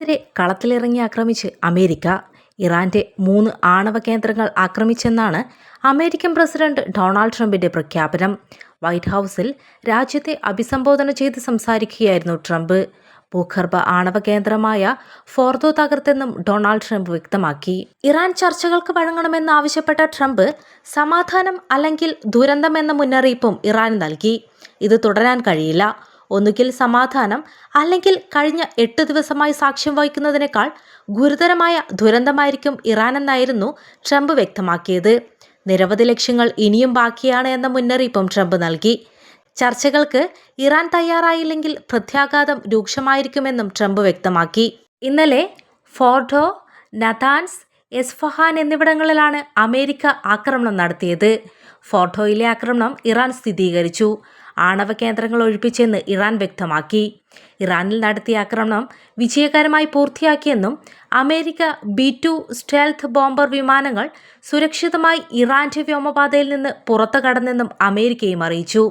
െതിരെ കളത്തിലിറങ്ങി ആക്രമിച്ച് അമേരിക്ക. ഇറാന്റെ 3 ആണവ കേന്ദ്രങ്ങൾ ആക്രമിച്ചെന്നാണ് അമേരിക്കൻ പ്രസിഡന്റ് ഡൊണാൾഡ് ട്രംപിന്റെ പ്രഖ്യാപനം. വൈറ്റ് ഹൗസിൽ രാജ്യത്തെ അഭിസംബോധന ചെയ്ത് സംസാരിക്കുകയായിരുന്നു ട്രംപ്. ഭൂഗർഭ ആണവ കേന്ദ്രമായ ഫോർദോ തകർത്തെന്നും ഡൊണാൾഡ് ട്രംപ് വ്യക്തമാക്കി. ഇറാൻ ചർച്ചകൾക്ക് വഴങ്ങണമെന്നാവശ്യപ്പെട്ട ട്രംപ് സമാധാനം അല്ലെങ്കിൽ ദുരന്തം എന്ന മുന്നറിയിപ്പും ഇറാന് നൽകി. ഇത് തുടരാൻ കഴിയില്ല. ഒന്നുകിൽ സമാധാനം അല്ലെങ്കിൽ കഴിഞ്ഞ 8 ദിവസമായി സാക്ഷ്യം വഹിക്കുന്നതിനേക്കാൾ ഗുരുതരമായ ദുരന്തമായിരിക്കും ഇറാനെന്നായിരുന്നു ട്രംപ് വ്യക്തമാക്കിയത്. നിരവധി ലക്ഷ്യങ്ങൾ ഇനിയും ബാക്കിയാണ് എന്ന മുന്നറിയിപ്പും ട്രംപ് നൽകി. ചർച്ചകൾക്ക് ഇറാൻ തയ്യാറായില്ലെങ്കിൽ പ്രത്യാഘാതം രൂക്ഷമായിരിക്കുമെന്നും ട്രംപ് വ്യക്തമാക്കി. ഇന്നലെ ഫോർഡോ, നതാൻസ്, എസ്ഫഹാൻ എന്നിവിടങ്ങളിലാണ് അമേരിക്ക ആക്രമണം നടത്തിയത്. ഫോർഡോയിലെ ആക്രമണം ഇറാൻ സ്ഥിരീകരിച്ചു. ആണവ കേന്ദ്രങ്ങൾ ഒഴിപ്പിച്ചെന്ന് ഇറാൻ വ്യക്തമാക്കി. ഇറാനിൽ നടത്തിയ ആക്രമണം വിജയകരമായി പൂർത്തിയാക്കിയെന്നും അമേരിക്ക B-2 സ്റ്റെൽത്ത് ബോംബർ വിമാനങ്ങൾ സുരക്ഷിതമായി ഇറാന്റെ വ്യോമപാതയിൽ നിന്ന് പുറത്തു കടന്നെന്നും അമേരിക്കയും അറിയിച്ചു.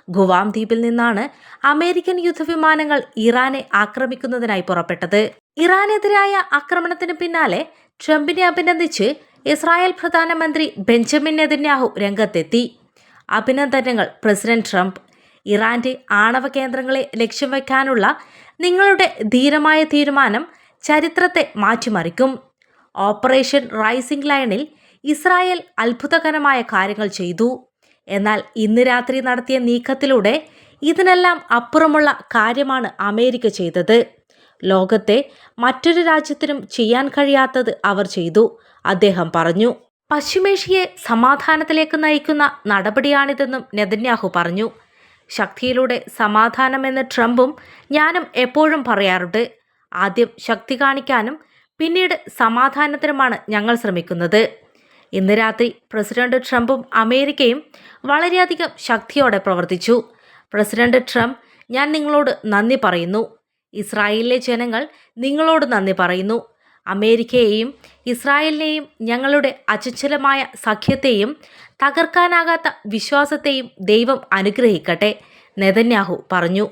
ഗുവാം ദ്വീപിൽ നിന്നാണ് അമേരിക്കൻ യുദ്ധവിമാനങ്ങൾ ഇറാനെ ആക്രമിക്കുന്നതിനായി പുറപ്പെട്ടത്. ഇറാനെതിരായ ആക്രമണത്തിന് പിന്നാലെ ട്രംപിനെ അഭിനന്ദിച്ച് ഇസ്രായേൽ പ്രധാനമന്ത്രി ബെഞ്ചമിൻ നെതന്യാഹു രംഗത്തെത്തി. അഭിനന്ദനങ്ങൾ പ്രസിഡന്റ് ട്രംപ്. ഇറാന്റെ ആണവ കേന്ദ്രങ്ങളെ ലക്ഷ്യം വയ്ക്കാനുള്ള നിങ്ങളുടെ ധീരമായ തീരുമാനം ചരിത്രത്തെ മാറ്റിമറിക്കും. ഓപ്പറേഷൻ റൈസിംഗ് ലയണിൽ ഇസ്രായേൽ അത്ഭുതകരമായ കാര്യങ്ങൾ ചെയ്തു. എന്നാൽ ഇന്ന് രാത്രി നടത്തിയ നീക്കത്തിലൂടെ ഇതിനെല്ലാം അപ്പുറമുള്ള കാര്യമാണ് അമേരിക്ക ചെയ്തത്. ലോകത്തെ മറ്റൊരു രാജ്യത്തിനും ചെയ്യാൻ കഴിയാത്തത് അവർ ചെയ്തു, അദ്ദേഹം പറഞ്ഞു. പശ്ചിമേഷ്യയെ സമാധാനത്തിലേക്ക് നയിക്കുന്ന നടപടിയാണിതെന്നും നെതന്യാഹു പറഞ്ഞു. ശക്തിയിലൂടെ സമാധാനമെന്ന് ട്രംപും ഞാനും എപ്പോഴും പറയാറുണ്ട്. ആദ്യം ശക്തി കാണിക്കാനും പിന്നീട് സമാധാനത്തിനുമാണ് ഞങ്ങൾ ശ്രമിക്കുന്നത്. ഇന്ന് രാത്രി പ്രസിഡന്റ് ട്രംപും അമേരിക്കയും വളരെയധികം ശക്തിയോടെ പ്രവർത്തിച്ചു. പ്രസിഡന്റ് ട്രംപ്, ഞാൻ നിങ്ങളോട് നന്ദി പറയുന്നു. ഇസ്രായേലിലെ ജനങ്ങൾ നിങ്ങളോട് നന്ദി പറയുന്നു. അമേരിക്കയെയും ഇസ്രായേലിനെയും ഞങ്ങളുടെ അചഞ്ചലമായ സഖ്യത്തെയും തകർക്കാനാകാത്ത വിശ്വാസത്തെയും ദൈവം അനുഗ്രഹിക്കട്ടെ, നെതന്യാഹു പറഞ്ഞു.